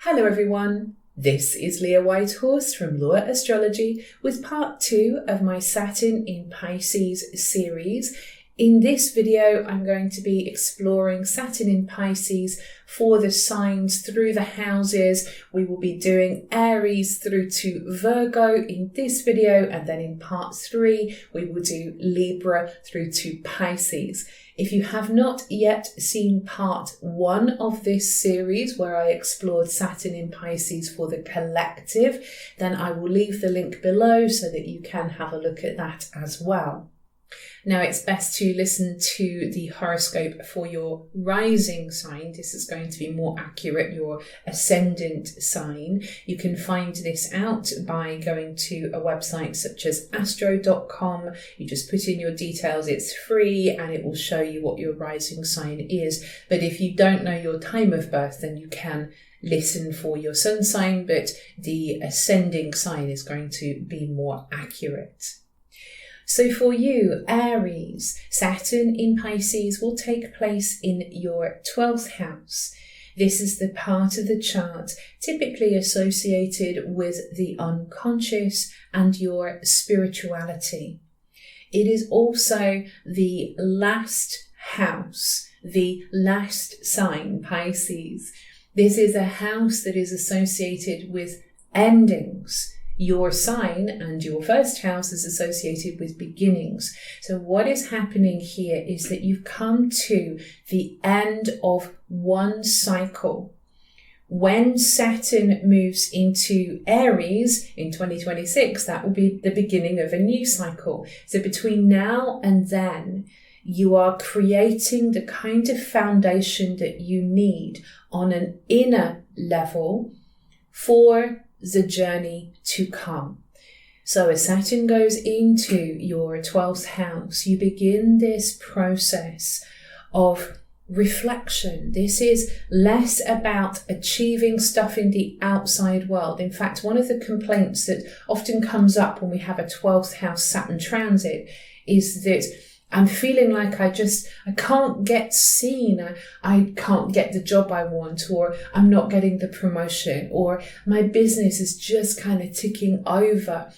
Hello everyone, this is Leah Whitehorse from Law Astrology with part 2 of my Saturn in Pisces series. In this video, I'm going to be exploring Saturn in Pisces for the signs through the houses. We will be doing Aries through to Virgo in this video, and then in part 3, we will do Libra through to Pisces. If you have not yet seen part 1 of this series where I explored Saturn in Pisces for the collective, then I will leave the link below so that you can have a look at that as well. Now, it's best to listen to the horoscope for your rising sign. This is going to be more accurate, your ascendant sign. You can find this out by going to a website such as astro.com. You just put in your details, it's free, and it will show you what your rising sign is. But if you don't know your time of birth, then you can listen for your sun sign, but the ascending sign is going to be more accurate. So for you, Aries, Saturn in Pisces will take place in your 12th house. This is the part of the chart typically associated with the unconscious and your spirituality. It is also the last house, the last sign, Pisces. This is a house that is associated with endings. Your sign and your first house is associated with beginnings. So what is happening here is that you've come to the end of one cycle. When Saturn moves into Aries in 2026, that will be the beginning of a new cycle. So between now and then, you are creating the kind of foundation that you need on an inner level for the journey to come. So as Saturn goes into your 12th house, you begin this process of reflection. This is less about achieving stuff in the outside world. In fact, one of the complaints that often comes up when we have a 12th house Saturn transit is that I'm feeling like I can't get seen. I can't get the job I want, or I'm not getting the promotion, or my business is just kind of ticking over.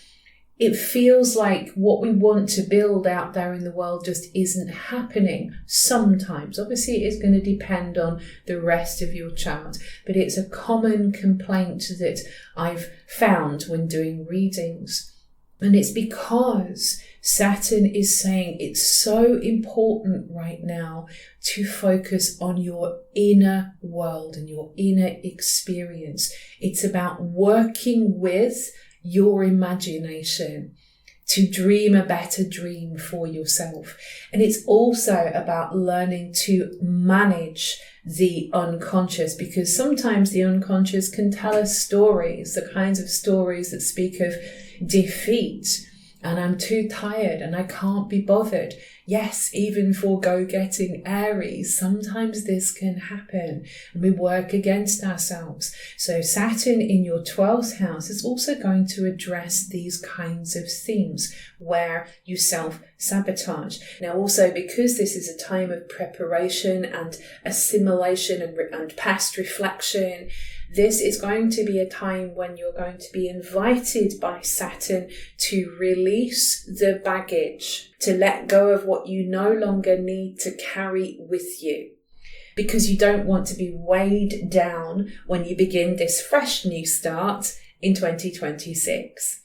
It feels like what we want to build out there in the world just isn't happening sometimes. Obviously, it is going to depend on the rest of your chart, but it's a common complaint that I've found when doing readings. And it's because Saturn is saying it's so important right now to focus on your inner world and your inner experience. It's about working with your imagination to dream a better dream for yourself. And it's also about learning to manage the unconscious, because sometimes the unconscious can tell us stories, the kinds of stories that speak of defeat, and I'm too tired and I can't be bothered. Yes, even for go-getting Aries, sometimes this can happen and we work against ourselves. So Saturn in your 12th house is also going to address these kinds of themes where you self-sabotage. Now also, because this is a time of preparation and assimilation and past reflection, this is going to be a time when you're going to be invited by Saturn to release the baggage, to let go of what you no longer need to carry with you, because you don't want to be weighed down when you begin this fresh new start in 2026.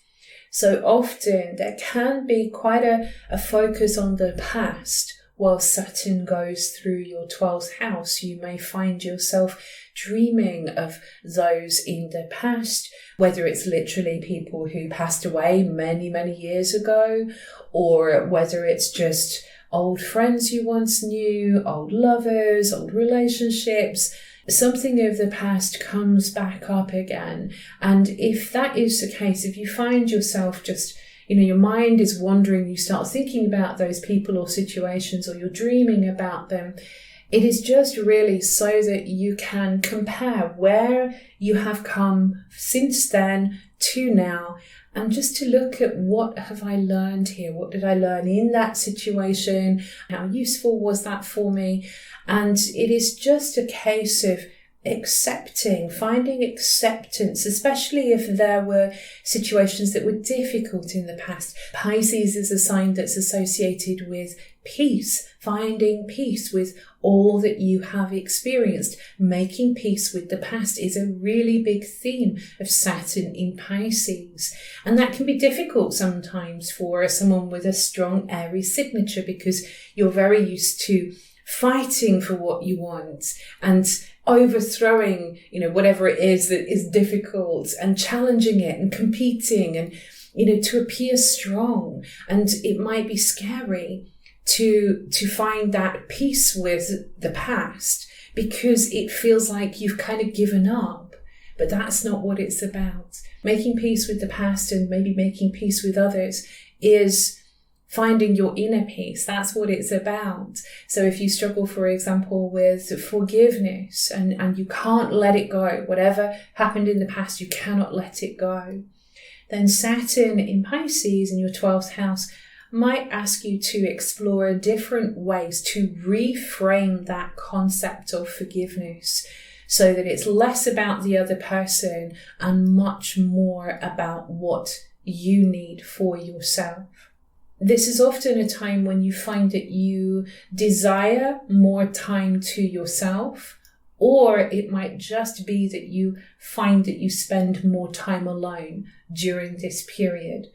So often there can be quite a focus on the past. While Saturn goes through your 12th house, you may find yourself dreaming of those in the past, whether it's literally people who passed away many, many years ago, or whether it's just old friends you once knew, old lovers, old relationships. Something of the past comes back up again. And if that is the case, if you find yourself just your mind is wandering, you start thinking about those people or situations, or you're dreaming about them, it is just really so that you can compare where you have come since then to now, and just to look at what have I learned here? What did I learn in that situation? How useful was that for me? And it is just a case of finding acceptance, especially if there were situations that were difficult in the past. Pisces is a sign that's associated with peace, finding peace with all that you have experienced. Making peace with the past is a really big theme of Saturn in Pisces. And that can be difficult sometimes for someone with a strong Aries signature, because you're very used to fighting for what you want and overthrowing, whatever it is that is difficult, and challenging it and competing and, to appear strong. And it might be scary to find that peace with the past, because it feels like you've kind of given up. But that's not what it's about. Making peace with the past, and maybe making peace with others, is finding your inner peace. That's what it's about. So if you struggle, for example, with forgiveness and you can't let it go, whatever happened in the past, you cannot let it go, then Saturn in Pisces in your 12th house might ask you to explore different ways to reframe that concept of forgiveness, so that it's less about the other person and much more about what you need for yourself. This is often a time when you find that you desire more time to yourself, or it might just be that you find that you spend more time alone during this period.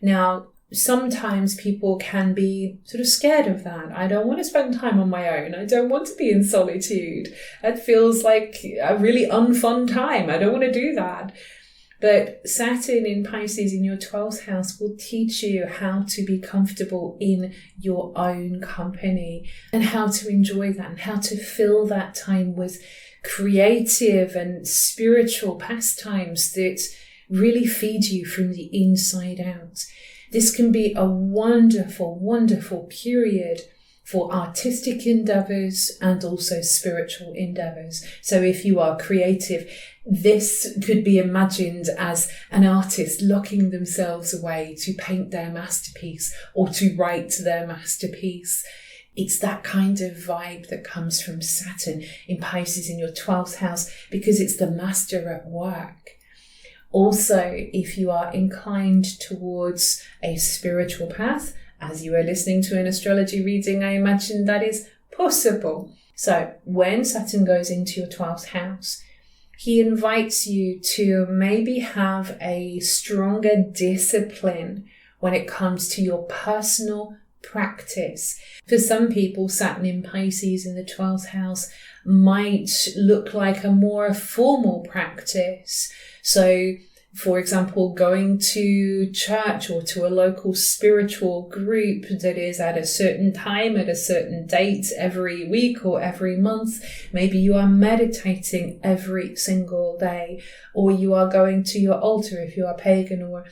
Now, sometimes people can be sort of scared of that. I don't want to spend time on my own. I don't want to be in solitude. That feels like a really unfun time. I don't want to do that. But Saturn in Pisces in your 12th house will teach you how to be comfortable in your own company, and how to enjoy that, and how to fill that time with creative and spiritual pastimes that really feed you from the inside out. This can be a wonderful, wonderful period for artistic endeavors and also spiritual endeavors. So if you are creative, this could be imagined as an artist locking themselves away to paint their masterpiece or to write their masterpiece. It's that kind of vibe that comes from Saturn in Pisces in your 12th house, because it's the master at work. Also, if you are inclined towards a spiritual path, as you are listening to an astrology reading, I imagine that is possible. So when Saturn goes into your 12th house, he invites you to maybe have a stronger discipline when it comes to your personal practice. For some people, Saturn in Pisces in the 12th house might look like a more formal practice. So, for example, going to church or to a local spiritual group that is at a certain time, at a certain date every week or every month. Maybe you are meditating every single day, or you are going to your altar if you are pagan or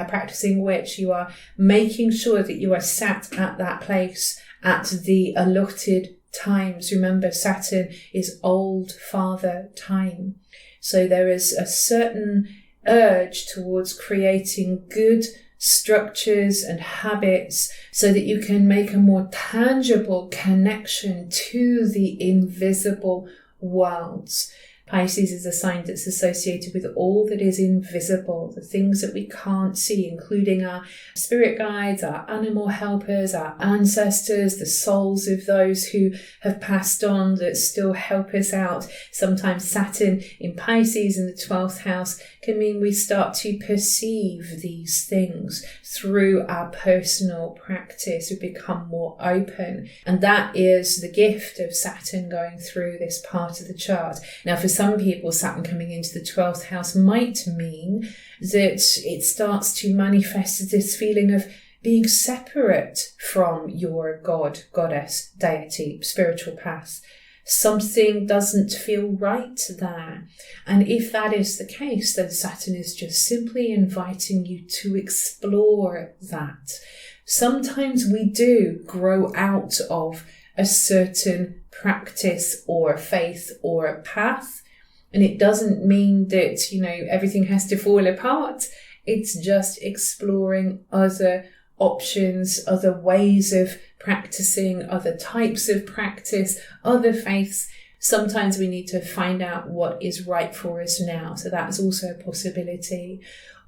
practicing witch. You are making sure that you are sat at that place at the allotted times. Remember, Saturn is old father time. So there is a certain urge towards creating good structures and habits so that you can make a more tangible connection to the invisible worlds. Pisces is a sign that's associated with all that is invisible, the things that we can't see, including our spirit guides, our animal helpers, our ancestors, the souls of those who have passed on that still help us out. Sometimes Saturn in Pisces in the 12th house can mean we start to perceive these things through our personal practice. We become more open. And that is the gift of Saturn going through this part of the chart. Now, for some people, Saturn coming into the 12th house might mean that it starts to manifest this feeling of being separate from your god, goddess, deity, spiritual path. Something doesn't feel right there. And if that is the case, then Saturn is just simply inviting you to explore that. Sometimes we do grow out of a certain practice or faith or path. And it doesn't mean that, everything has to fall apart. It's just exploring other options, other ways of practicing, other types of practice, other faiths, Sometimes we need to find out what is right for us now. So that's also a possibility.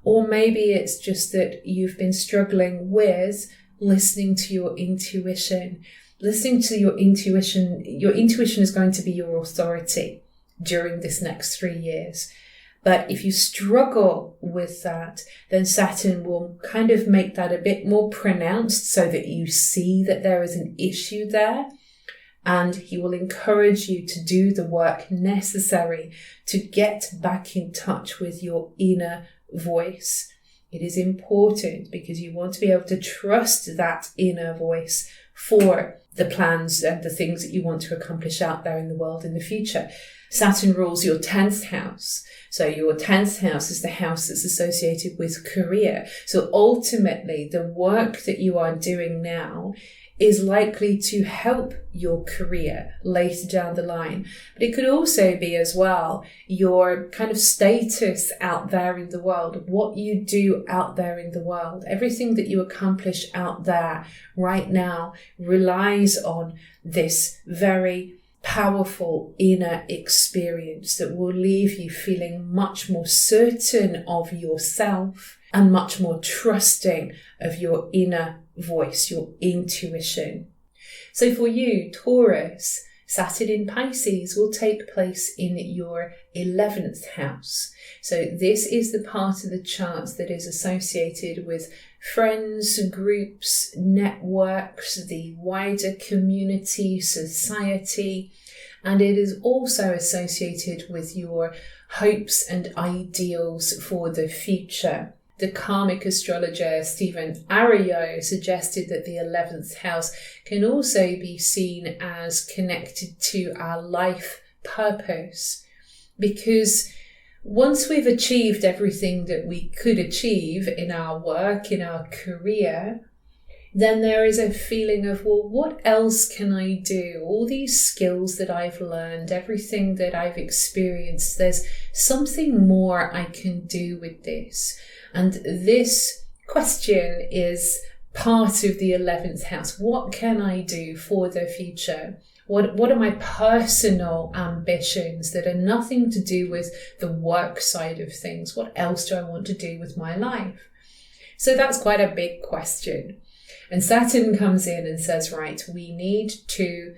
Or maybe it's just that you've been struggling with listening to your intuition. Listening to your intuition is going to be your authority during this next 3 years. But if you struggle with that, then Saturn will kind of make that a bit more pronounced so that you see that there is an issue there. And he will encourage you to do the work necessary to get back in touch with your inner voice. It is important because you want to be able to trust that inner voice for the plans and the things that you want to accomplish out there in the world in the future. Saturn rules your 10th house. So your 10th house is the house that's associated with career. So ultimately, the work that you are doing now is likely to help your career later down the line. But it could also be as well your kind of status out there in the world, what you do out there in the world. Everything that you accomplish out there right now relies on this very powerful inner experience that will leave you feeling much more certain of yourself and much more trusting of your inner voice, your intuition. So for you, Taurus, Saturn in Pisces will take place in your 11th house. So this is the part of the chart that is associated with friends, groups, networks, the wider community, society, and it is also associated with your hopes and ideals for the future. The karmic astrologer Stephen Aries suggested that the 11th house can also be seen as connected to our life purpose, because once we've achieved everything that we could achieve in our work, in our career, then there is a feeling of, well, what else can I do? All these skills that I've learned, everything that I've experienced, there's something more I can do with this. And this question is part of the 11th house. What can I do for the future? What are my personal ambitions that are nothing to do with the work side of things? What else do I want to do with my life? So that's quite a big question. And Saturn comes in and says, right, we need to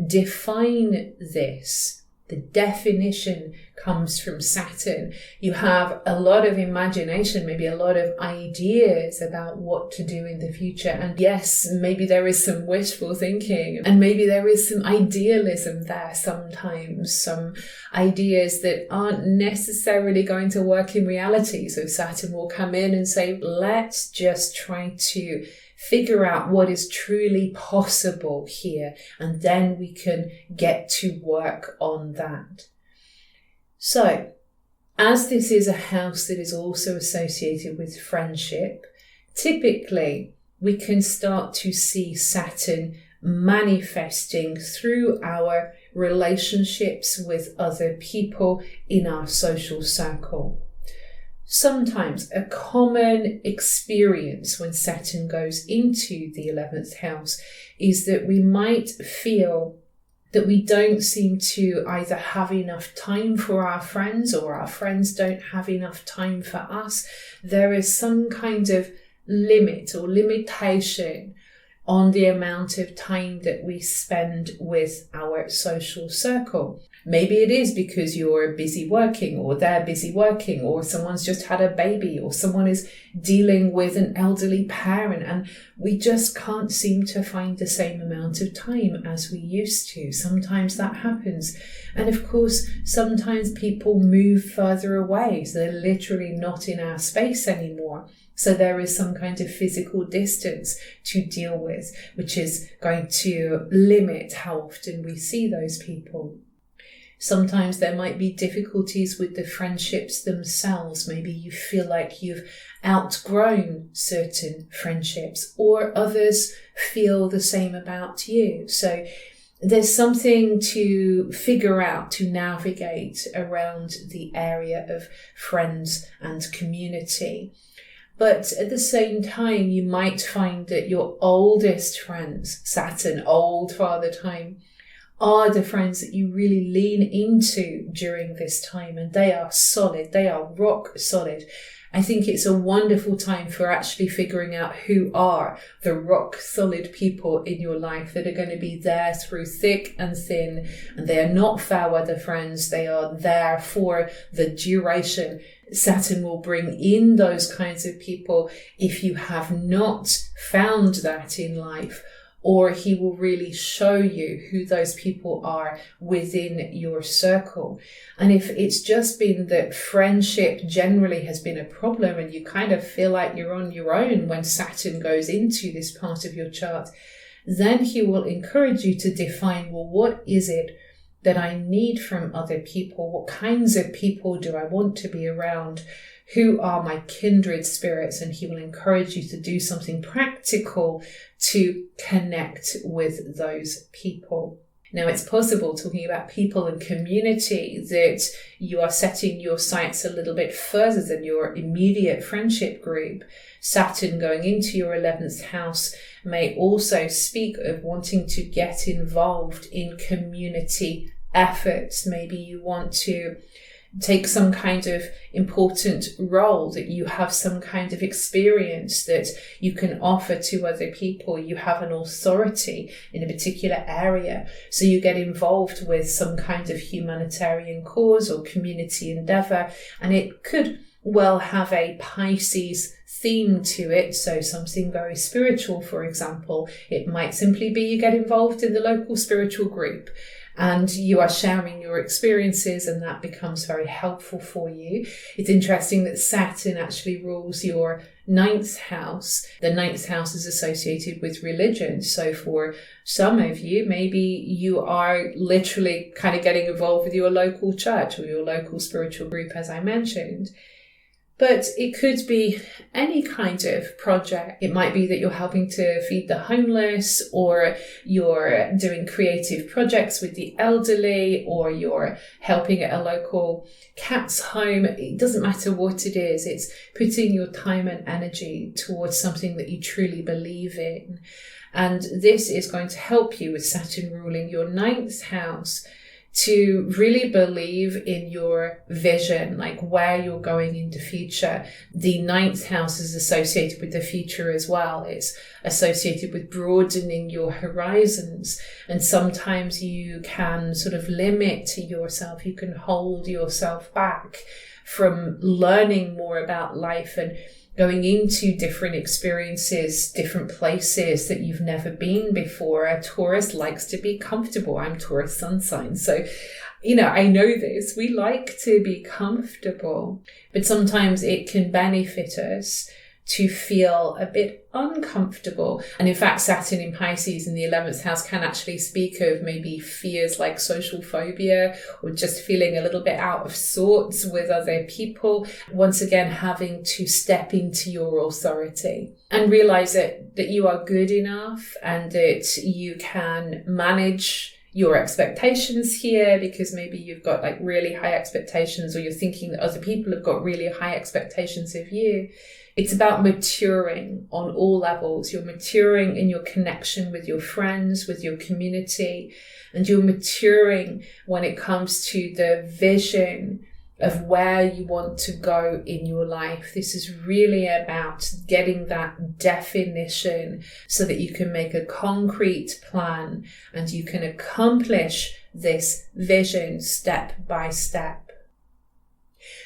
define this. The definition comes from Saturn. You have a lot of imagination, maybe a lot of ideas about what to do in the future. And yes, maybe there is some wishful thinking and maybe there is some idealism there sometimes, some ideas that aren't necessarily going to work in reality. So Saturn will come in and say, let's just try to figure out what is truly possible here, and then we can get to work on that. So, as this is a house that is also associated with friendship, typically we can start to see Saturn manifesting through our relationships with other people in our social circle. Sometimes a common experience when Saturn goes into the 11th house is that we might feel that we don't seem to either have enough time for our friends or our friends don't have enough time for us. There is some kind of limit or limitation on the amount of time that we spend with our social circle. Maybe it is because you're busy working or they're busy working or someone's just had a baby or someone is dealing with an elderly parent and we just can't seem to find the same amount of time as we used to. Sometimes that happens. And of course, sometimes people move further away, so they're literally not in our space anymore. So there is some kind of physical distance to deal with, which is going to limit how often we see those people. Sometimes there might be difficulties with the friendships themselves. Maybe you feel like you've outgrown certain friendships, or others feel the same about you. So there's something to figure out, to navigate around the area of friends and community. But at the same time, you might find that your oldest friends, Saturn, old father time, are the friends that you really lean into during this time, and they are solid, they are rock solid. I think it's a wonderful time for actually figuring out who are the rock solid people in your life that are going to be there through thick and thin, and they are not fair weather friends. They are there for the duration. Saturn will bring in those kinds of people if you have not found that in life, or he will really show you who those people are within your circle. And if it's just been that friendship generally has been a problem and you kind of feel like you're on your own when Saturn goes into this part of your chart, then he will encourage you to define, well, what is it that I need from other people? What kinds of people do I want to be around? Who are my kindred spirits? And he will encourage you to do something practical to connect with those people. Now, it's possible, talking about people and community, that you are setting your sights a little bit further than your immediate friendship group. Saturn going into your 11th house may also speak of wanting to get involved in community efforts. Maybe you want to take some kind of important role, that you have some kind of experience that you can offer to other people. You have an authority in a particular area, so you get involved with some kind of humanitarian cause or community endeavor, and it could well have a Pisces theme to it. So something very spiritual, for example. It might simply be you get involved in the local spiritual group and you are sharing your experiences, and that becomes very helpful for you. It's interesting that Saturn actually rules your 9th house. The 9th house is associated with religion. So for some of you, maybe you are literally kind of getting involved with your local church or your local spiritual group, as I mentioned. But it could be any kind of project. It might be that you're helping to feed the homeless, or you're doing creative projects with the elderly, or you're helping at a local cat's home. It doesn't matter what it is. It's putting your time and energy towards something that you truly believe in. And this is going to help you with Saturn ruling your 9th house to really believe in your vision, like where you're going in the future. The 9th house is associated with the future as well. It's associated with broadening your horizons. And sometimes you can sort of limit yourself. You can hold yourself back from learning more about life and going into different experiences, different places that you've never been before. A Taurus likes to be comfortable. I'm Taurus sun sign. So, I know this. We like to be comfortable, but sometimes it can benefit us to feel a bit uncomfortable. And in fact, Saturn in Pisces in the 11th house can actually speak of maybe fears like social phobia, or just feeling a little bit out of sorts with other people. Once again, having to step into your authority and realize that you are good enough and that you can manage your expectations here, because maybe you've got like really high expectations, or you're thinking that other people have got really high expectations of you. It's about maturing on all levels. You're maturing in your connection with your friends, with your community, and you're maturing when it comes to the vision of where you want to go in your life. This is really about getting that definition so that you can make a concrete plan and you can accomplish this vision step by step.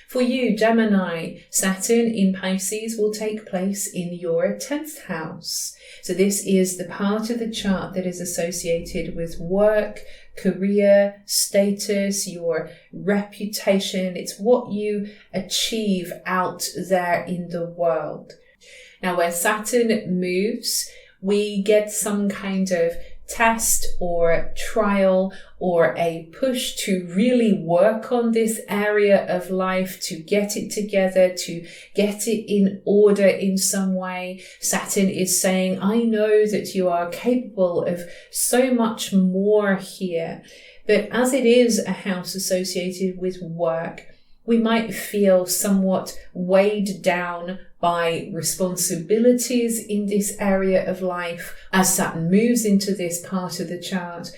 For you, Gemini, Saturn in Pisces will take place in your 10th house. So this is the part of the chart that is associated with work, career, status, your reputation. It's what you achieve out there in the world. Now, where Saturn moves, we get some kind of test or trial or a push to really work on this area of life, to get it together, to get it in order in some way. Saturn is saying, I know that you are capable of so much more here. But as it is a house associated with work, we might feel somewhat weighed down by responsibilities in this area of life as Saturn moves into this part of the chart.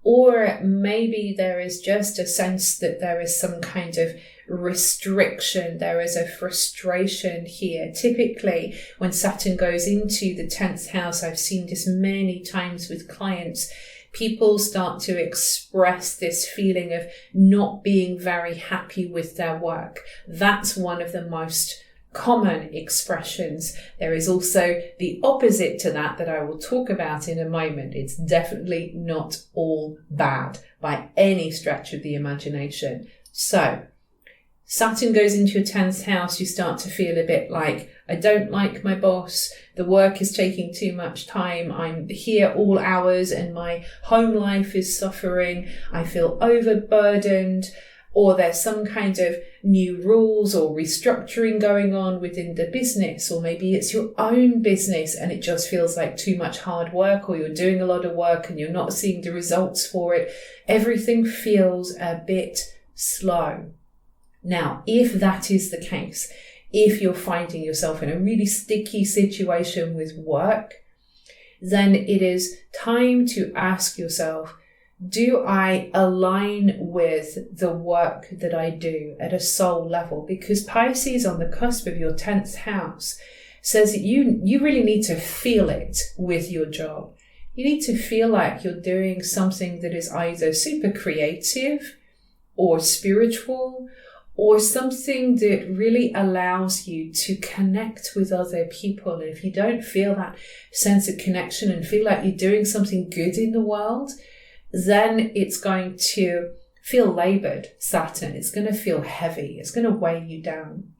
Or maybe there is just a sense that there is some kind of restriction, there is a frustration here. Typically, when Saturn goes into the 10th house, I've seen this many times with clients, people start to express this feeling of not being very happy with their work. That's one of the most common expressions. There is also the opposite to that I will talk about in a moment. It's definitely not all bad by any stretch of the imagination. So Saturn goes into your 10th house, you start to feel a bit like, I don't like my boss, the work is taking too much time, I'm here all hours and my home life is suffering, I feel overburdened, or there's some kind of new rules or restructuring going on within the business, or maybe it's your own business and it just feels like too much hard work, or you're doing a lot of work and you're not seeing the results for it. Everything feels a bit slow. Now, if that is the case, if you're finding yourself in a really sticky situation with work, then it is time to ask yourself, do I align with the work that I do at a soul level? Because Pisces on the cusp of your 10th house says that you really need to feel it with your job. You need to feel like you're doing something that is either super creative or spiritual, or something that really allows you to connect with other people. And if you don't feel that sense of connection and feel like you're doing something good in the world, then it's going to feel labored, Saturn. It's going to feel heavy. It's going to weigh you down.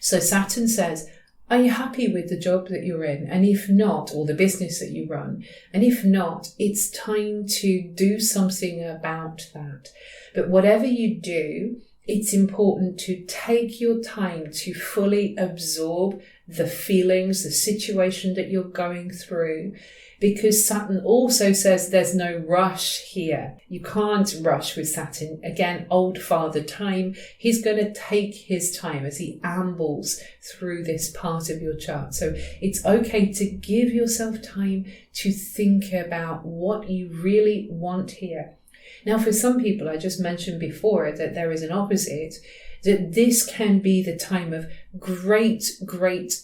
So Saturn says, are you happy with the job that you're in? And if not, or the business that you run, and if not, it's time to do something about that. But whatever you do, it's important to take your time to fully absorb the feelings, the situation that you're going through, because Saturn also says there's no rush here. You can't rush with Saturn. Again, old father time. He's going to take his time as he ambles through this part of your chart. So it's okay to give yourself time to think about what you really want here. Now, for some people, I just mentioned before that there is an opposite, that this can be the time of great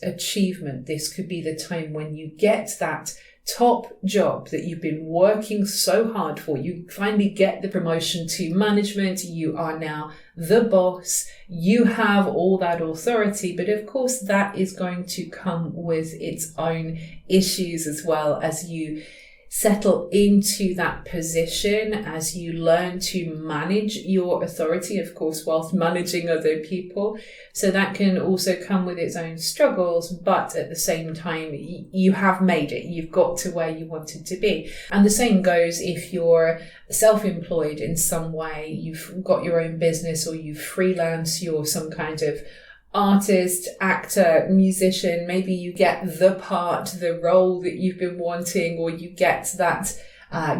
achievement. This could be the time when you get that top job that you've been working so hard for. You finally get the promotion to management. You are now the boss. You have all that authority. But of course, that is going to come with its own issues as well as you settle into that position, as you learn to manage your authority, of course, whilst managing other people. So that can also come with its own struggles, but at the same time, you have made it. You've got to where you wanted to be. And the same goes if you're self-employed in some way, you've got your own business, or you freelance, you're some kind of artist, actor, musician. Maybe you get the part, the role that you've been wanting, or you get that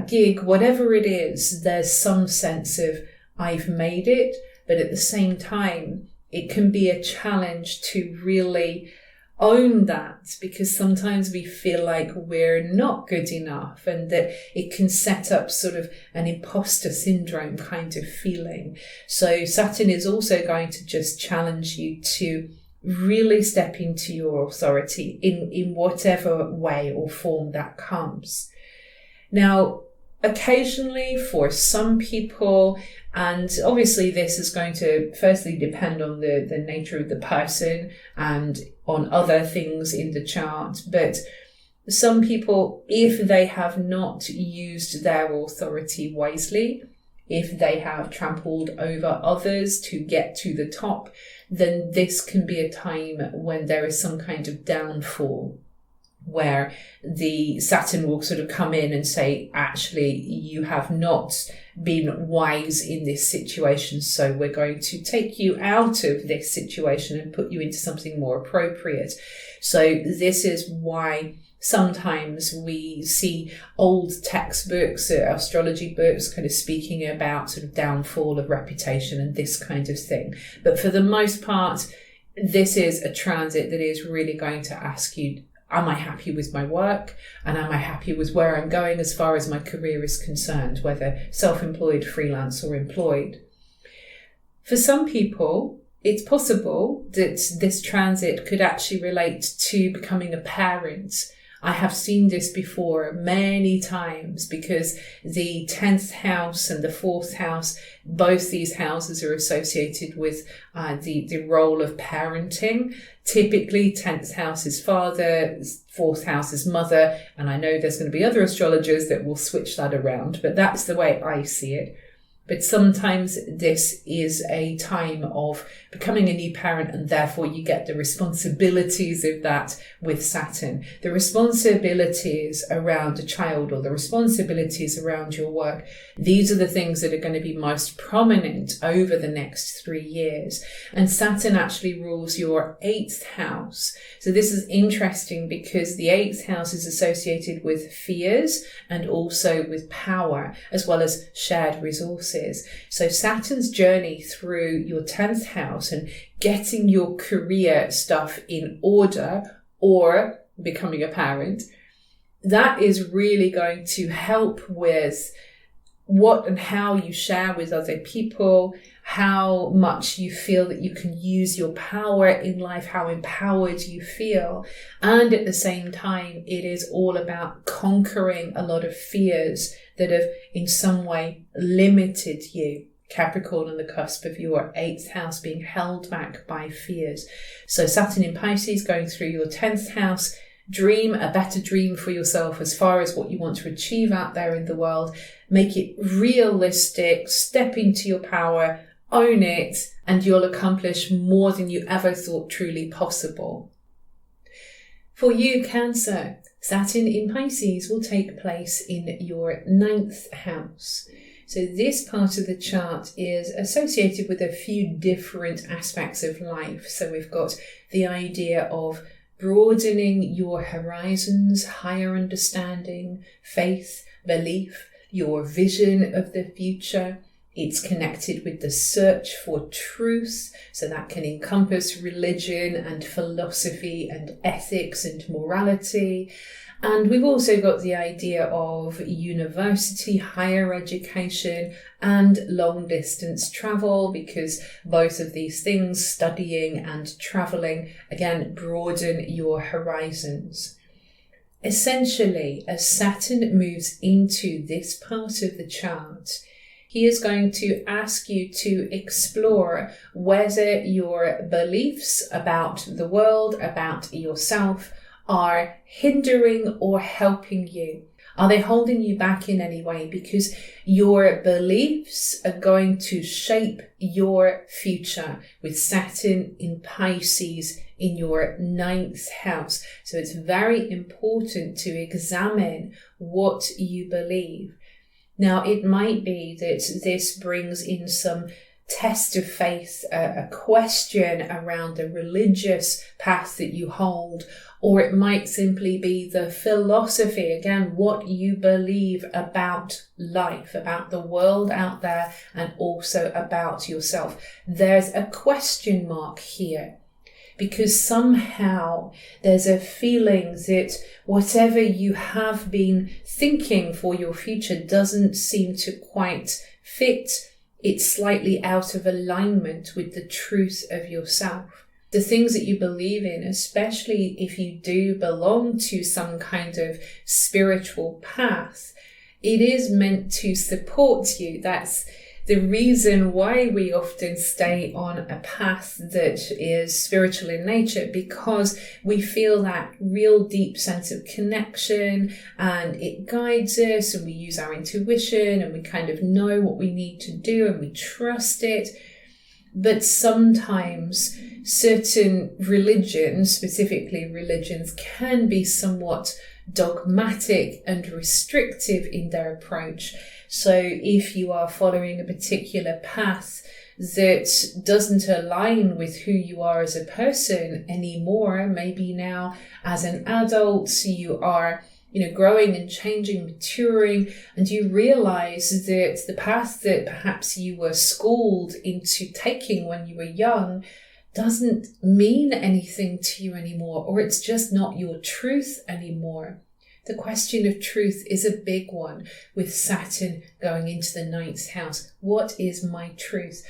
gig, whatever it is, there's some sense of I've made it. But at the same time, it can be a challenge to really own that, because sometimes we feel like we're not good enough, and that it can set up sort of an imposter syndrome kind of feeling. So Saturn is also going to just challenge you to really step into your authority in whatever way or form that comes. Now, occasionally for some people, and obviously this is going to firstly depend on the nature of the person and on other things in the chart, but some people, if they have not used their authority wisely, if they have trampled over others to get to the top, then this can be a time when there is some kind of downfall, where the Saturn will sort of come in and say, actually, you have not been wise in this situation, so we're going to take you out of this situation and put you into something more appropriate. So this is why sometimes we see old textbooks, astrology books, kind of speaking about sort of downfall of reputation and this kind of thing. But for the most part, this is a transit that is really going to ask you Am I happy with my work? And am I happy with where I'm going as far as my career is concerned, whether self-employed, freelance, or employed? For some people, it's possible that this transit could actually relate to becoming a parent. I have seen this before many times because the 10th house and the 4th house, both these houses are associated with the role of parenting. Typically, 10th house is father, 4th house is mother, and I know there's going to be other astrologers that will switch that around, but that's the way I see it. But sometimes this is a time of becoming a new parent, and therefore you get the responsibilities of that with Saturn. The responsibilities around a child or the responsibilities around your work, these are the things that are going to be most prominent over the next 3 years. And Saturn actually rules your 8th house. So this is interesting because the 8th house is associated with fears and also with power, as well as shared resources. So Saturn's journey through your 10th house and getting your career stuff in order or becoming a parent, that is really going to help with what and how you share with other people, how much you feel that you can use your power in life, how empowered you feel. And at the same time, it is all about conquering a lot of fears that have in some way limited you. Capricorn on the cusp of your 8th house being held back by fears. So Saturn in Pisces going through your 10th house. Dream a better dream for yourself as far as what you want to achieve out there in the world. Make it realistic, step into your power, own it, and you'll accomplish more than you ever thought truly possible. For you, Cancer, Saturn in Pisces will take place in your 9th house. So this part of the chart is associated with a few different aspects of life. So we've got the idea of broadening your horizons, higher understanding, faith, belief, your vision of the future. It's connected with the search for truth, so that can encompass religion and philosophy and ethics and morality. And we've also got the idea of university, higher education, and long distance travel, because both of these things, studying and traveling, again, broaden your horizons. Essentially, as Saturn moves into this part of the chart, he is going to ask you to explore whether your beliefs about the world, about yourself, are hindering or helping you. Are they holding you back in any way? Because your beliefs are going to shape your future with Saturn in Pisces in your 9th house. So it's very important to examine what you believe. Now, it might be that this brings in some test of faith, a question around the religious path that you hold, or it might simply be the philosophy, again, what you believe about life, about the world out there, and also about yourself. There's a question mark here, because somehow there's a feeling that whatever you have been thinking for your future doesn't seem to quite fit. It's slightly out of alignment with the truth of yourself. The things that you believe in, especially if you do belong to some kind of spiritual path, it is meant to support you. That's the reason why we often stay on a path that is spiritual in nature, because we feel that real deep sense of connection and it guides us, and we use our intuition and we kind of know what we need to do and we trust it. But sometimes certain religions, specifically religions, can be somewhat dogmatic and restrictive in their approach. So if you are following a particular path that doesn't align with who you are as a person anymore, maybe now as an adult you are growing and changing, maturing, and you realize that the path that perhaps you were schooled into taking when you were young doesn't mean anything to you anymore, or it's just not your truth anymore. The question of truth is a big one with Saturn going into the 9th house. What is my truth?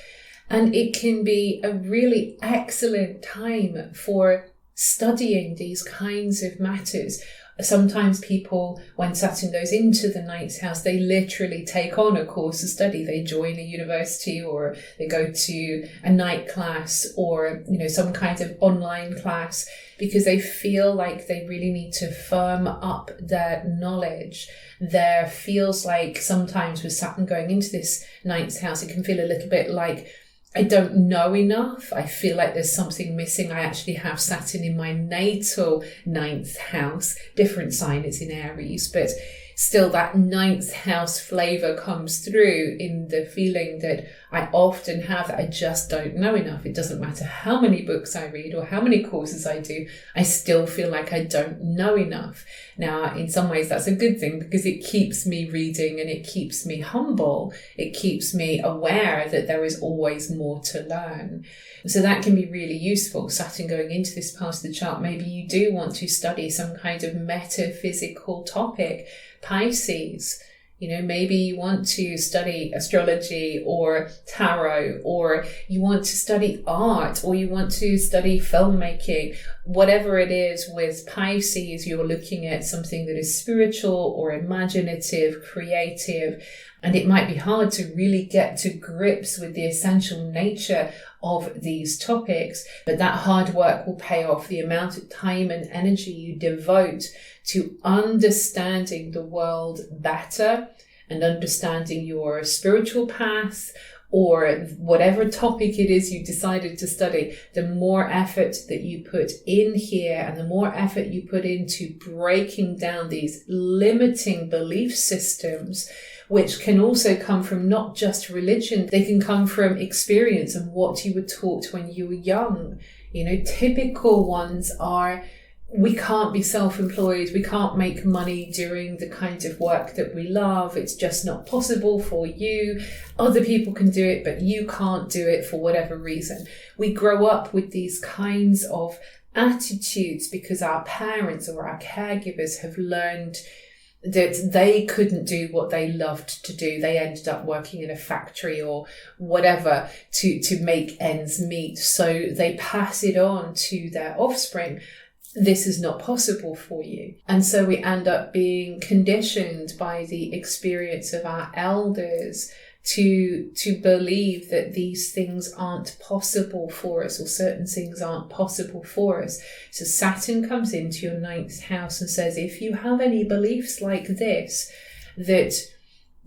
And it can be a really excellent time for studying these kinds of matters. Sometimes people, when Saturn goes into the 9th house, they literally take on a course of study. They join a university, or they go to a night class, or, some kind of online class, because they feel like they really need to firm up their knowledge. There feels like sometimes with Saturn going into this 9th house, it can feel a little bit like, I don't know enough. I feel like there's something missing. I actually have Saturn in my natal 9th house. Different sign, it's in Aries, but still that 9th house flavor comes through in the feeling that I often have that I just don't know enough. It doesn't matter how many books I read or how many courses I do, I still feel like I don't know enough. Now, in some ways, that's a good thing because it keeps me reading and it keeps me humble. It keeps me aware that there is always more to learn. So that can be really useful. Saturn going into this part of the chart, maybe you do want to study some kind of metaphysical topic. Pisces, maybe you want to study astrology or tarot, or you want to study art, or you want to study filmmaking. Whatever it is with Pisces, you're looking at something that is spiritual or imaginative, creative, and it might be hard to really get to grips with the essential nature of these topics, but that hard work will pay off. The amount of time and energy you devote to understanding the world better and understanding your spiritual path, or whatever topic it is you decided to study, the more effort that you put in here and the more effort you put into breaking down these limiting belief systems, which can also come from not just religion, they can come from experience and what you were taught when you were young. Typical ones are, we can't be self-employed, we can't make money doing the kind of work that we love, it's just not possible for you. Other people can do it, but you can't do it for whatever reason. We grow up with these kinds of attitudes because our parents or our caregivers have learned that they couldn't do what they loved to do. They ended up working in a factory or whatever to make ends meet. So they pass it on to their offspring. This is not possible for you. And so we end up being conditioned by the experience of our elders to believe that these things aren't possible for us, or certain things aren't possible for us. So Saturn comes into your 9th house and says, if you have any beliefs like this that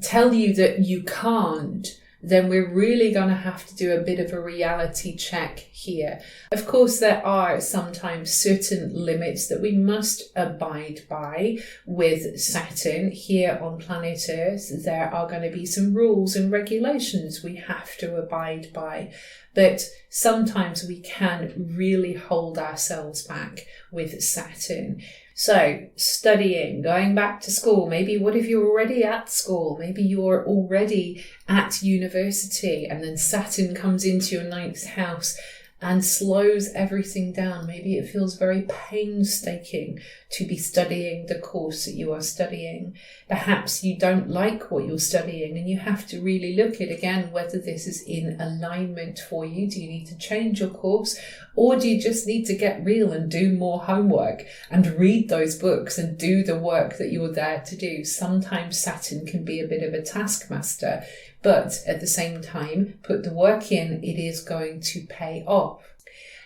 tell you that you can't, then we're really going to have to do a bit of a reality check here. Of course, there are sometimes certain limits that we must abide by with Saturn here on planet Earth. There are going to be some rules and regulations we have to abide by. But sometimes we can really hold ourselves back with Saturn. So studying, going back to school, maybe what if you're already at school? Maybe you're already at university and then Saturn comes into your 9th house and slows everything down. Maybe it feels very painstaking to be studying the course that you are studying. Perhaps you don't like what you're studying and you have to really look at again whether this is in alignment for you. Do you need to change your course, or do you just need to get real and do more homework and read those books and do the work that you're there to do? Sometimes Saturn can be a bit of a taskmaster, but at the same time, put the work in, it is going to pay off.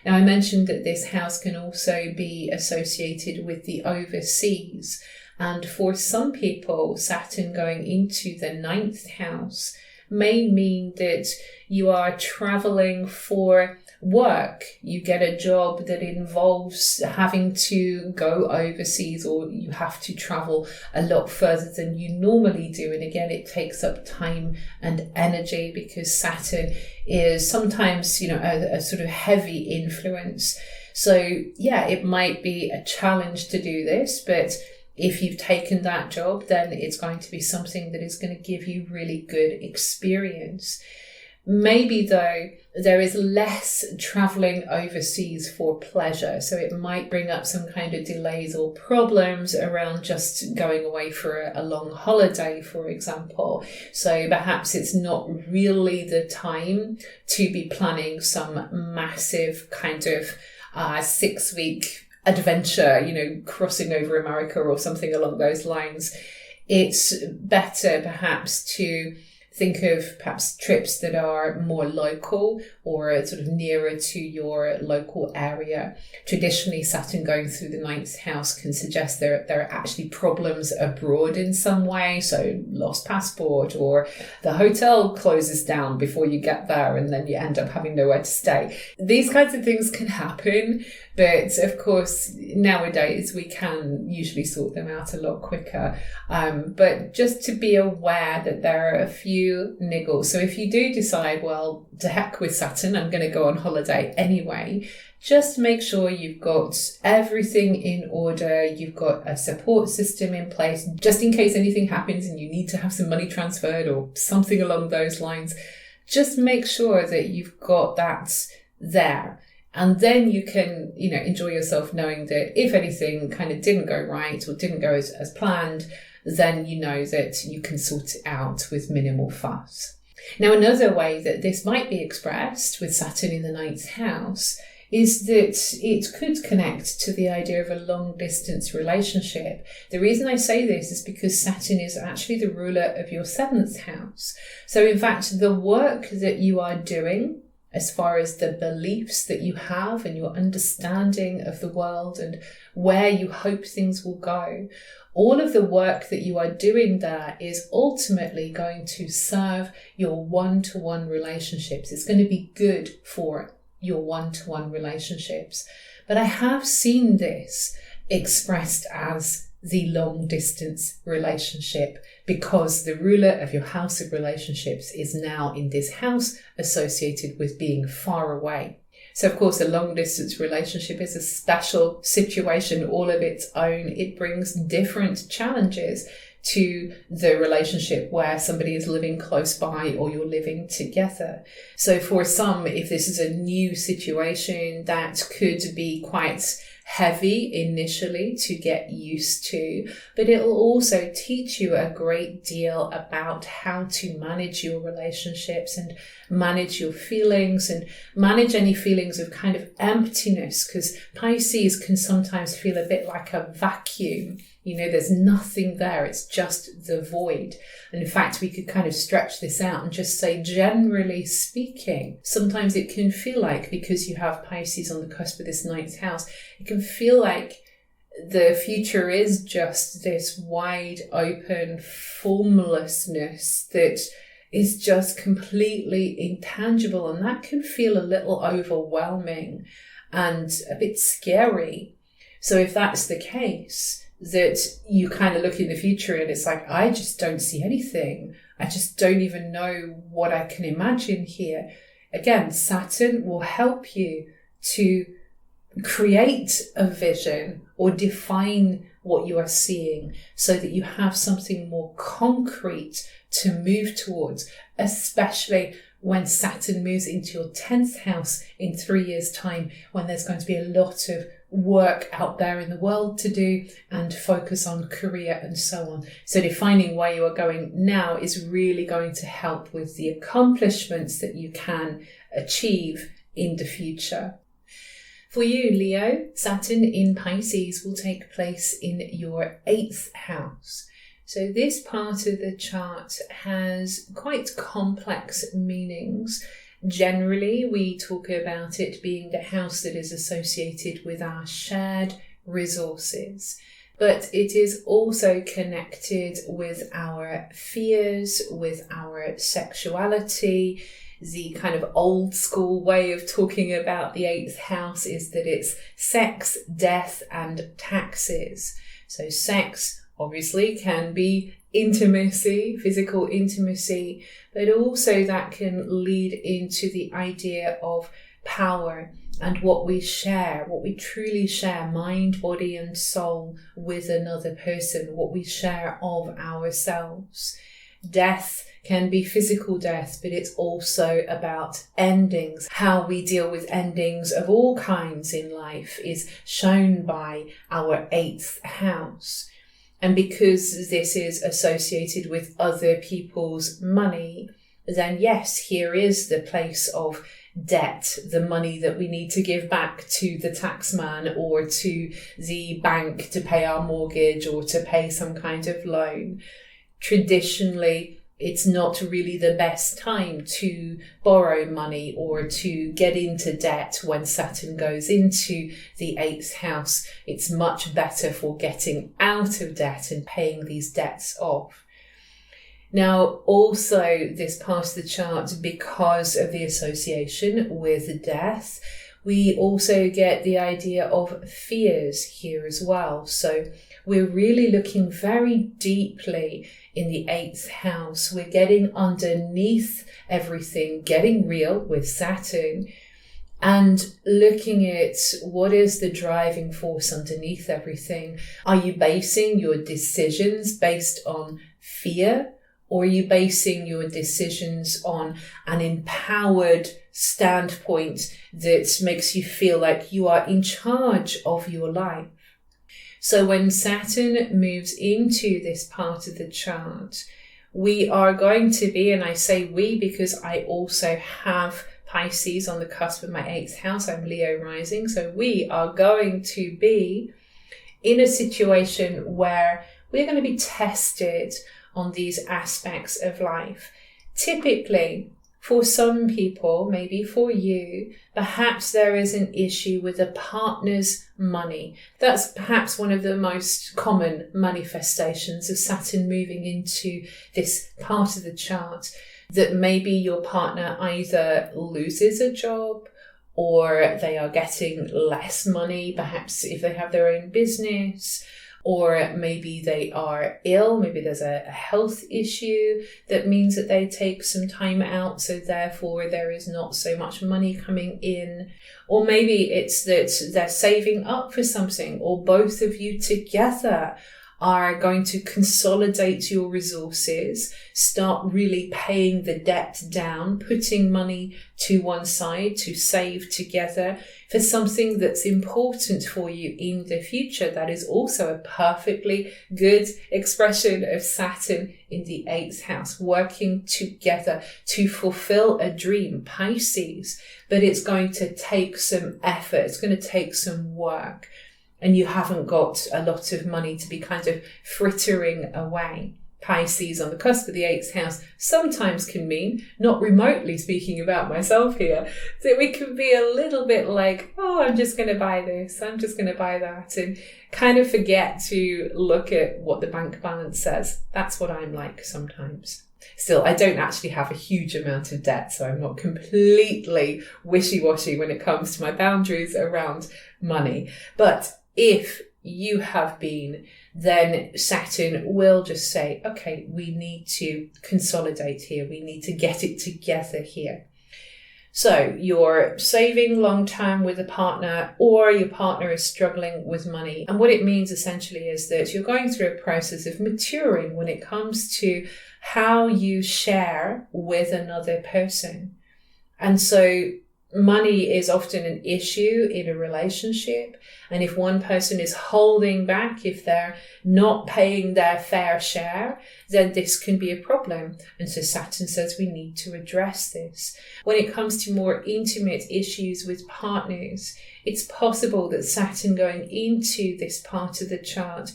Now, I mentioned that this house can also be associated with the overseas. And for some people, Saturn going into the 9th house may mean that you are traveling for work. You get a job that involves having to go overseas, or you have to travel a lot further than you normally do. And again, it takes up time and energy because Saturn is sometimes, a sort of heavy influence. So yeah, it might be a challenge to do this, but if you've taken that job, then it's going to be something that is going to give you really good experience. Maybe though, there is less traveling overseas for pleasure. So it might bring up some kind of delays or problems around just going away for a long holiday, for example. So perhaps it's not really the time to be planning some massive kind of 6-week adventure, crossing over America or something along those lines. It's better perhaps to think of perhaps trips that are more local or sort of nearer to your local area. Traditionally, Saturn going through the 9th house can suggest there are actually problems abroad in some way. So lost passport, or the hotel closes down before you get there and then you end up having nowhere to stay. These kinds of things can happen. But of course, nowadays we can usually sort them out a lot quicker. But just to be aware that there are a few niggles. So if you do decide, well, to heck with Saturn, I'm going to go on holiday anyway, just make sure you've got everything in order. You've got a support system in place, just in case anything happens and you need to have some money transferred or something along those lines. Just make sure that you've got that there. And then you can, enjoy yourself knowing that if anything kind of didn't go right or didn't go as planned, then you know that you can sort it out with minimal fuss. Now, another way that this might be expressed with Saturn in the 9th house is that it could connect to the idea of a long distance relationship. The reason I say this is because Saturn is actually the ruler of your 7th house. So in fact, the work that you are doing, as far as the beliefs that you have and your understanding of the world and where you hope things will go, all of the work that you are doing there is ultimately going to serve your one-to-one relationships. It's going to be good for your one-to-one relationships. But I have seen this expressed as the long distance relationship because the ruler of your house of relationships is now in this house associated with being far away. So of course, a long distance relationship is a special situation all of its own. It brings different challenges to the relationship where somebody is living close by or you're living together. So for some, if this is a new situation, that could be quite heavy initially to get used to, but it will also teach you a great deal about how to manage your relationships and manage your feelings and manage any feelings of kind of emptiness, because Pisces can sometimes feel a bit like a vacuum. There's nothing there. It's just the void. And in fact, we could kind of stretch this out and just say, generally speaking, sometimes it can feel like, because you have Pisces on the cusp of this 9th house, it can feel like the future is just this wide open formlessness that is just completely intangible. And that can feel a little overwhelming and a bit scary. So if that's the case, that you kind of look in the future and it's like, I just don't see anything. I just don't even know what I can imagine here. Again, Saturn will help you to create a vision or define what you are seeing so that you have something more concrete to move towards, especially when Saturn moves into your 10th house in 3 years' time, when there's going to be a lot of work out there in the world to do and focus on career and so on. So defining where you are going now is really going to help with the accomplishments that you can achieve in the future. For you, Leo, Saturn in Pisces will take place in your 8th house. So this part of the chart has quite complex meanings. Generally, we talk about it being the house that is associated with our shared resources, but it is also connected with our fears, with our sexuality. The kind of old school way of talking about the 8th house is that it's sex, death, and taxes. So sex obviously can be intimacy, physical intimacy, but also that can lead into the idea of power and what we share, what we truly share, mind, body and soul with another person, what we share of ourselves. Death can be physical death, but it's also about endings. How we deal with endings of all kinds in life is shown by our 8th house. And because this is associated with other people's money, then yes, here is the place of debt, the money that we need to give back to the taxman or to the bank to pay our mortgage or to pay some kind of loan. Traditionally, it's not really the best time to borrow money or to get into debt when Saturn goes into the 8th house. It's much better for getting out of debt and paying these debts off. Now, also this part of the chart, because of the association with death, we also get the idea of fears here as well. So we're really looking very deeply in the 8th house. We're getting underneath everything, getting real with Saturn, and looking at what is the driving force underneath everything. Are you basing your decisions based on fear? Or are you basing your decisions on an empowered standpoint that makes you feel like you are in charge of your life? So when Saturn moves into this part of the chart, we are going to be, and I say we because I also have Pisces on the cusp of my 8th house, I'm Leo rising, so we are going to be in a situation where we're going to be tested on these aspects of life. Typically, for some people, maybe for you, perhaps there is an issue with a partner's money. That's perhaps one of the most common manifestations of Saturn moving into this part of the chart, that maybe your partner either loses a job or they are getting less money, perhaps if they have their own business, or maybe they are ill, maybe there's a health issue that means that they take some time out, so therefore there is not so much money coming in. Or maybe it's that they're saving up for something, or both of you together are going to consolidate your resources, start really paying the debt down, putting money to one side to save together for something that's important for you in the future. That is also a perfectly good expression of Saturn in the 8th house, working together to fulfill a dream, Pisces. But it's going to take some effort, it's going to take some work. And you haven't got a lot of money to be kind of frittering away. Pisces on the cusp of the 8th house sometimes can mean, not remotely speaking about myself here, that we can be a little bit like, oh, I'm just going to buy this, I'm just going to buy that, and kind of forget to look at what the bank balance says. That's what I'm like sometimes. Still, I don't actually have a huge amount of debt, so I'm not completely wishy-washy when it comes to my boundaries around money. But if you have been, then Saturn will just say, okay, we need to consolidate here. We need to get it together here. So you're saving long term with a partner, or your partner is struggling with money. And what it means essentially is that you're going through a process of maturing when it comes to how you share with another person. And so money is often an issue in a relationship. And if one person is holding back, if they're not paying their fair share, then this can be a problem. And so Saturn says we need to address this. When it comes to more intimate issues with partners, it's possible that Saturn going into this part of the chart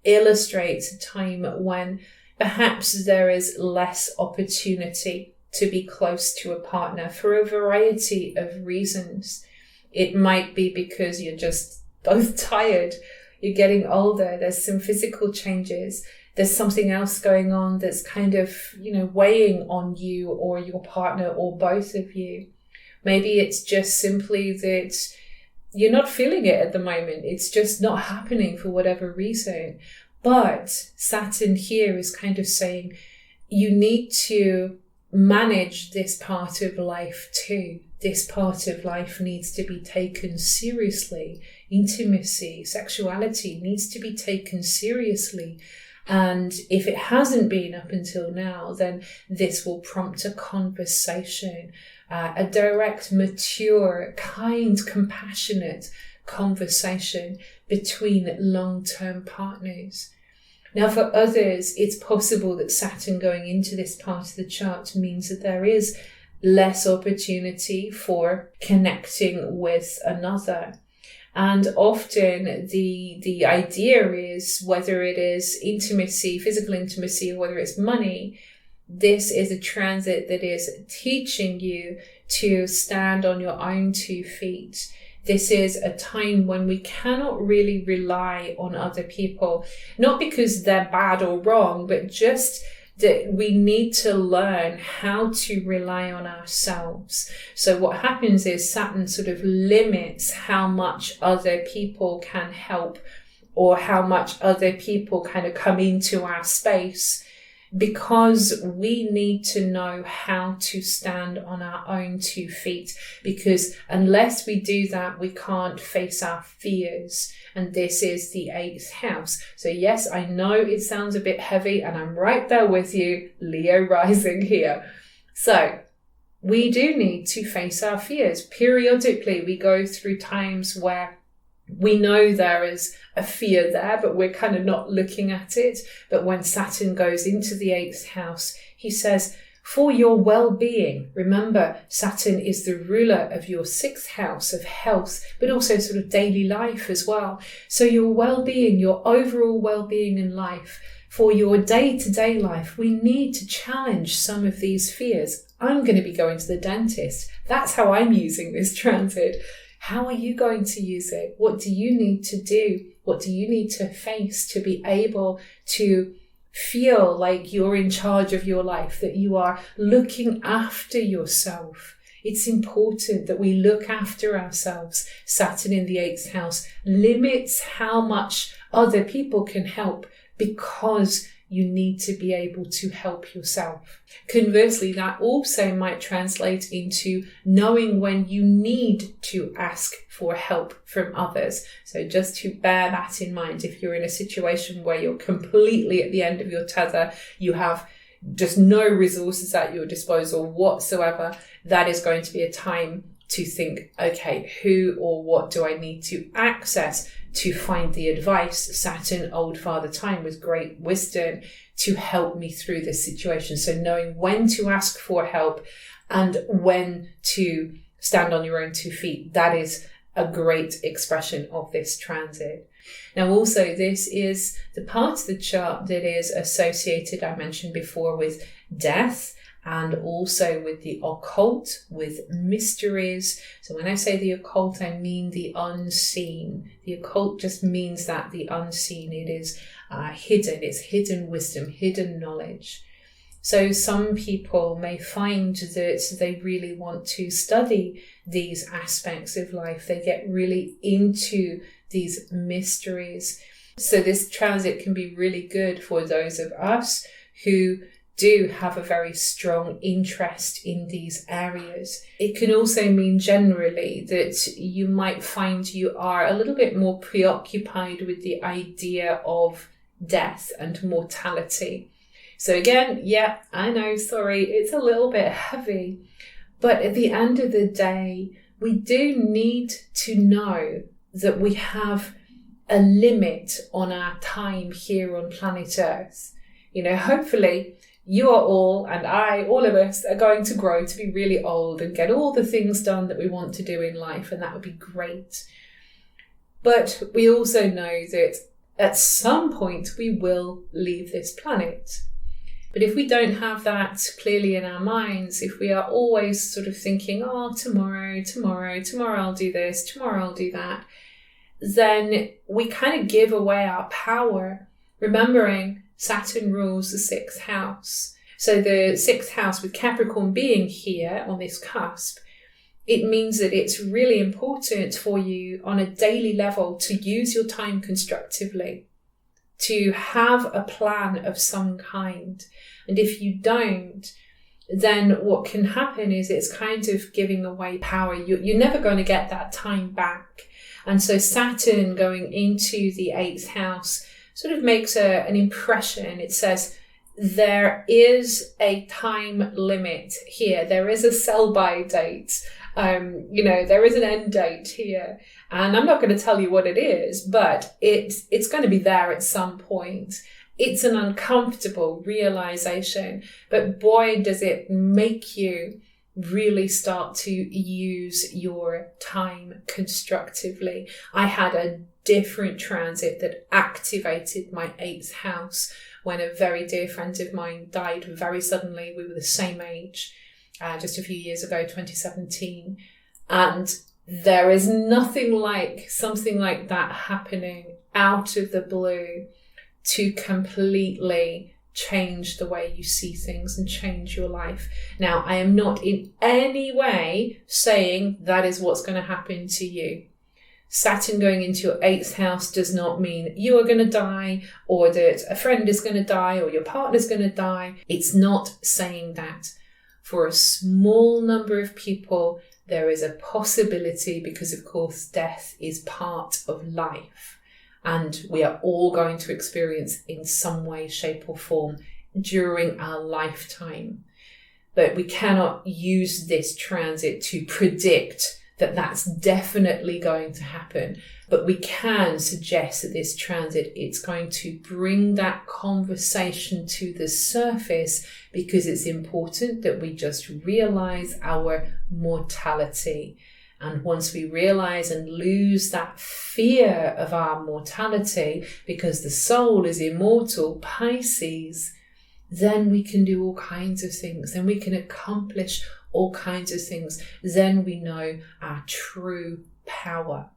illustrates a time when perhaps there is less opportunity to be close to a partner for a variety of reasons. It might be because you're just both tired, you're getting older, there's some physical changes, there's something else going on that's kind of, weighing on you or your partner or both of you. Maybe it's just simply that you're not feeling it at the moment. It's just not happening for whatever reason. But Saturn here is kind of saying you need to manage this part of life too. This part of life needs to be taken seriously. Intimacy, sexuality needs to be taken seriously. And if it hasn't been up until now, then this will prompt a conversation, a direct, mature, kind, compassionate conversation between long-term partners. Now, for others, it's possible that Saturn going into this part of the chart means that there is less opportunity for connecting with another. And often the idea is, whether it is intimacy, physical intimacy, or whether it's money, this is a transit that is teaching you to stand on your own 2 feet. This is a time when we cannot really rely on other people, not because they're bad or wrong, but just that we need to learn how to rely on ourselves. So what happens is Saturn sort of limits how much other people can help, or how much other people kind of come into our space, because we need to know how to stand on our own 2 feet, because unless we do that, we can't face our fears. And this is the 8th house. So yes, I know it sounds a bit heavy, and I'm right there with you, Leo rising here. So we do need to face our fears. Periodically, we go through times where we know there is a fear there, but we're kind of not looking at it. But when Saturn goes into the 8th house, he says, for your well-being. Remember, Saturn is the ruler of your 6th house of health, but also sort of daily life as well. So your well-being, your overall well-being in life, for your day-to-day life, we need to challenge some of these fears. I'm going to be going to the dentist. That's how I'm using this transit. How are you going to use it? What do you need to do? What do you need to face to be able to feel like you're in charge of your life, that you are looking after yourself? It's important that we look after ourselves. Saturn in the 8th house limits how much other people can help, because you need to be able to help yourself. Conversely, that also might translate into knowing when you need to ask for help from others. So just to bear that in mind, if you're in a situation where you're completely at the end of your tether, you have just no resources at your disposal whatsoever, that is going to be a time to think, okay, who or what do I need to access to find the advice, Saturn, old father time, with great wisdom to help me through this situation. So knowing when to ask for help and when to stand on your own 2 feet, that is a great expression of this transit. Now also, this is the part of the chart that is associated, I mentioned before, with death, and also with the occult, with mysteries. So when I say the occult, I mean the unseen. The occult just means that the unseen, it is hidden. It's hidden wisdom, hidden knowledge. So some people may find that they really want to study these aspects of life. They get really into these mysteries. So this transit can be really good for those of us who do have a very strong interest in these areas. It can also mean generally that you might find you are a little bit more preoccupied with the idea of death and mortality. So again, yeah, I know, sorry, it's a little bit heavy, but at the end of the day, we do need to know that we have a limit on our time here on planet Earth. You know, hopefully you are all, and I, all of us, are going to grow to be really old and get all the things done that we want to do in life, and that would be great. But we also know that at some point we will leave this planet. But if we don't have that clearly in our minds, if we are always sort of thinking, oh, tomorrow I'll do this, tomorrow I'll do that, then we kind of give away our power, remembering Saturn rules the 6th house. So the 6th house, with Capricorn being here on this cusp, it means that it's really important for you on a daily level to use your time constructively, to have a plan of some kind. And if you don't, then what can happen is it's kind of giving away power. You're never going to get that time back. And so Saturn going into the 8th house sort of makes an impression. It says, there is a time limit here. There is a sell-by date. There is an end date here. And I'm not going to tell you what it is, but it's going to be there at some point. It's an uncomfortable realization, but boy, does it make you really start to use your time constructively. I had a different transit that activated my 8th house when a very dear friend of mine died very suddenly. We were the same age, just a few years ago, 2017. And there is nothing like something like that happening out of the blue to completely change the way you see things and change your life. Now, I am not in any way saying that is what's going to happen to you. Saturn going into your 8th house does not mean you are going to die, or that a friend is going to die, or your partner's going to die. It's not saying that. For a small number of people, there is a possibility, because of course death is part of life, and we are all going to experience in some way, shape or form during our lifetime. But we cannot use this transit to predict that that's definitely going to happen. But we can suggest that this transit, it's going to bring that conversation to the surface, because it's important that we just realize our mortality. And once we realize and lose that fear of our mortality, because the soul is immortal, Pisces, then we can do all kinds of things. Then we can accomplish all kinds of things. Then we know our true power.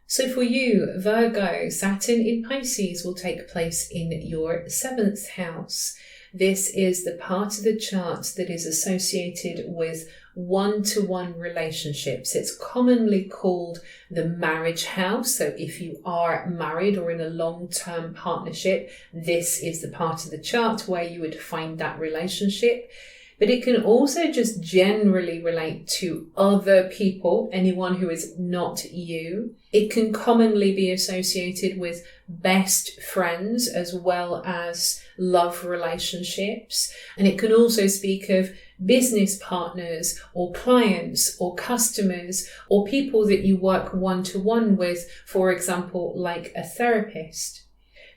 So for you, Virgo, Saturn in Pisces will take place in your 7th house. This is the part of the chart that is associated with one-to-one relationships. It's commonly called the marriage house. So if you are married or in a long-term partnership, this is the part of the chart where you would find that relationship. But it can also just generally relate to other people, anyone who is not you. It can commonly be associated with best friends as well as love relationships. And it can also speak of business partners or clients or customers or people that you work one-to-one with, for example, like a therapist.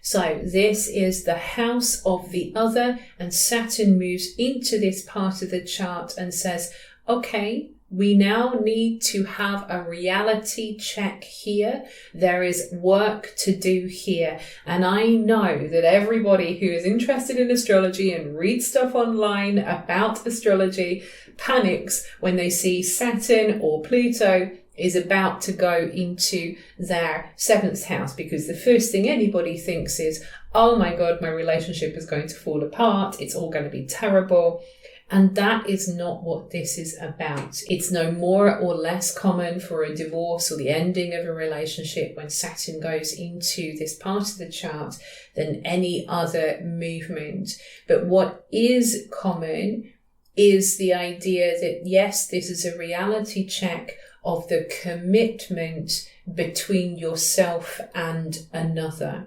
So this is the house of the other, and Saturn moves into this part of the chart and says, okay, we now need to have a reality check here. There is work to do here. And I know that everybody who is interested in astrology and reads stuff online about astrology panics when they see Saturn or Pluto is about to go into their 7th house, because the first thing anybody thinks is, oh my God, my relationship is going to fall apart. It's all going to be terrible. And that is not what this is about. It's no more or less common for a divorce or the ending of a relationship when Saturn goes into this part of the chart than any other movement. But what is common is the idea that, yes, this is a reality check of the commitment between yourself and another.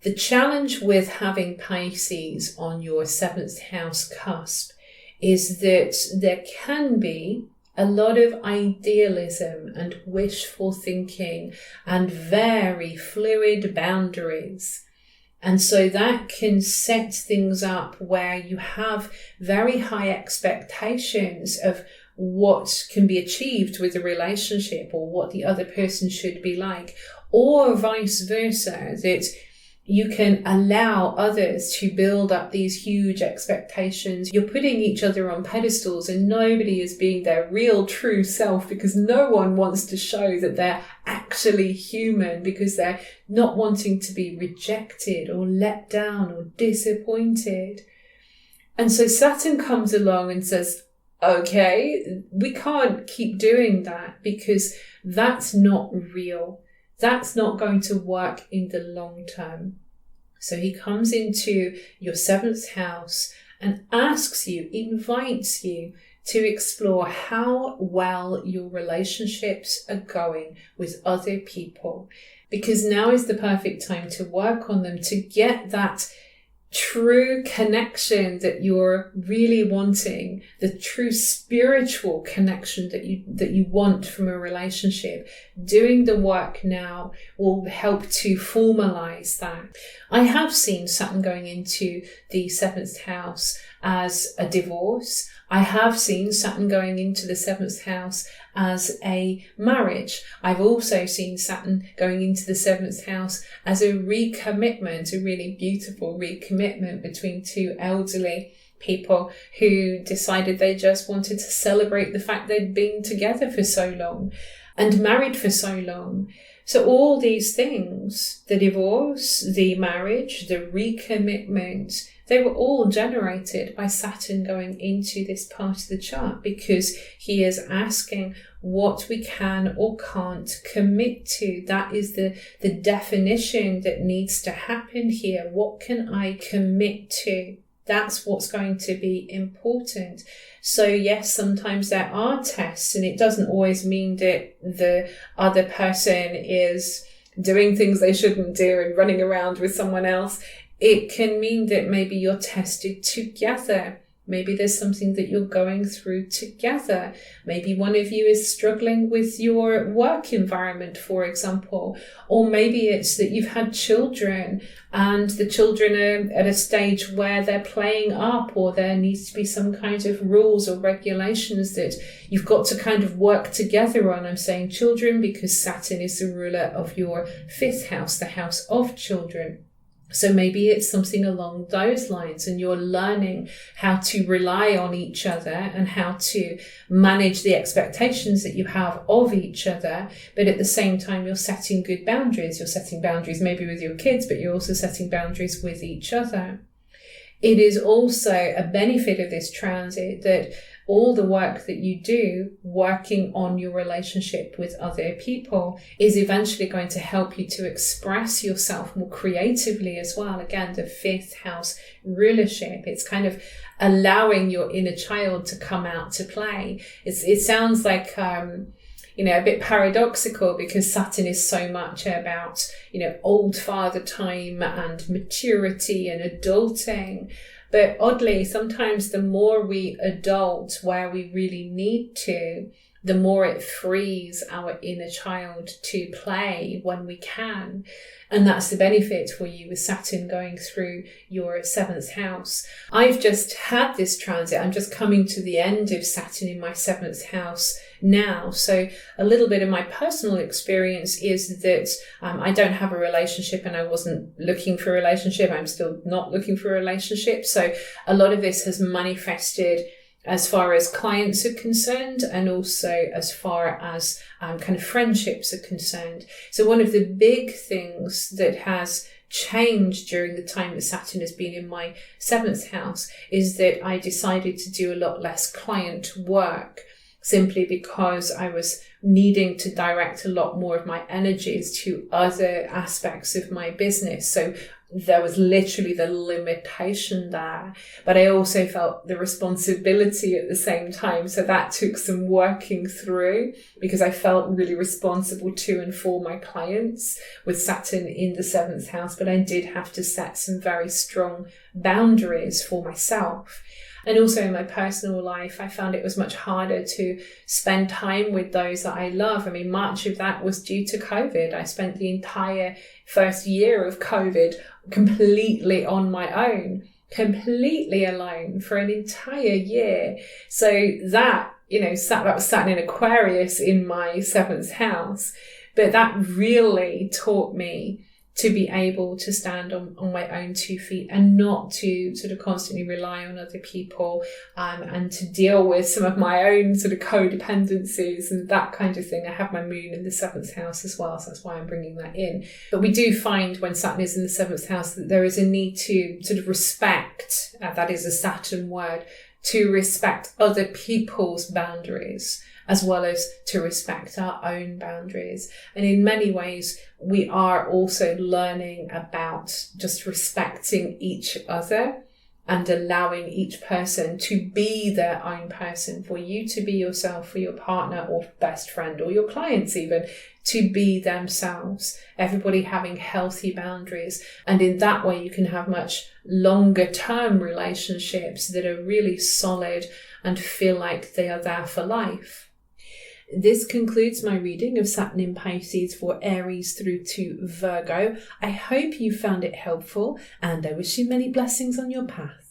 The challenge with having Pisces on your 7th house cusp is that there can be a lot of idealism and wishful thinking and very fluid boundaries. And so that can set things up where you have very high expectations of what can be achieved with a relationship or what the other person should be like, or vice versa, that you can allow others to build up these huge expectations. You're putting each other on pedestals and nobody is being their real true self, because no one wants to show that they're actually human, because they're not wanting to be rejected or let down or disappointed. And so Saturn comes along and says, okay, we can't keep doing that, because that's not real. That's not going to work in the long term. So he comes into your 7th house and asks you, invites you to explore how well your relationships are going with other people, because now is the perfect time to work on them, to get that true connection that you're really wanting, the true spiritual connection that you want from a relationship. Doing the work now will help to formalize that. I have seen Saturn going into the 7th house as a divorce. I have seen Saturn going into the 7th house as a marriage. I've also seen Saturn going into the 7th house as a recommitment, a really beautiful recommitment between two elderly people who decided they just wanted to celebrate the fact they'd been together for so long and married for so long. So all these things, the divorce, the marriage, the recommitment, they were all generated by Saturn going into this part of the chart, because he is asking what we can or can't commit to. That is the definition that needs to happen here. What can I commit to? That's what's going to be important. So yes, sometimes there are tests, and it doesn't always mean that the other person is doing things they shouldn't do and running around with someone else. It can mean that maybe you're tested together. Maybe there's something that you're going through together. Maybe one of you is struggling with your work environment, for example. Or maybe it's that you've had children and the children are at a stage where they're playing up, or there needs to be some kind of rules or regulations that you've got to kind of work together on. I'm saying children because Saturn is the ruler of your 5th house, the house of children. So maybe it's something along those lines, and you're learning how to rely on each other and how to manage the expectations that you have of each other. But at the same time, you're setting good boundaries. You're setting boundaries maybe with your kids, but you're also setting boundaries with each other. It is also a benefit of this transit that all the work that you do working on your relationship with other people is eventually going to help you to express yourself more creatively as well. Again, the 5th house rulership, it's kind of allowing your inner child to come out to play. It sounds like, a bit paradoxical, because Saturn is so much about, old father time and maturity and adulting. But oddly, sometimes the more we adult where we really need to, the more it frees our inner child to play when we can. And that's the benefit for you with Saturn going through your 7th house. I've just had this transit. I'm just coming to the end of Saturn in my 7th house now. So a little bit of my personal experience is that I don't have a relationship, and I wasn't looking for a relationship. I'm still not looking for a relationship. So a lot of this has manifested as far as clients are concerned, and also as far as kind of friendships are concerned. So one of the big things that has changed during the time that Saturn has been in my 7th house is that I decided to do a lot less client work, simply because I was needing to direct a lot more of my energies to other aspects of my business. So there was literally the limitation there, but I also felt the responsibility at the same time. So that took some working through, because I felt really responsible to and for my clients with Saturn in the 7th house. But I did have to set some very strong boundaries for myself. And also in my personal life, I found it was much harder to spend time with those that I love. I mean, much of that was due to COVID. I spent the entire first year of COVID completely on my own, completely alone for an entire year. So that, that was Saturn in Aquarius in my 7th house. But that really taught me to be able to stand on my own 2 feet and not to sort of constantly rely on other people, and to deal with some of my own sort of codependencies and that kind of thing. I have my moon in the 7th house as well, so that's why I'm bringing that in. But we do find when Saturn is in the 7th house that there is a need to sort of respect, that is a Saturn word, to respect other people's boundaries, as well as to respect our own boundaries. And in many ways, we are also learning about just respecting each other and allowing each person to be their own person, for you to be yourself, for your partner or best friend or your clients even to be themselves, everybody having healthy boundaries. And in that way, you can have much longer term relationships that are really solid and feel like they are there for life. This concludes my reading of Saturn in Pisces for Aries through to Virgo. I hope you found it helpful, and I wish you many blessings on your path.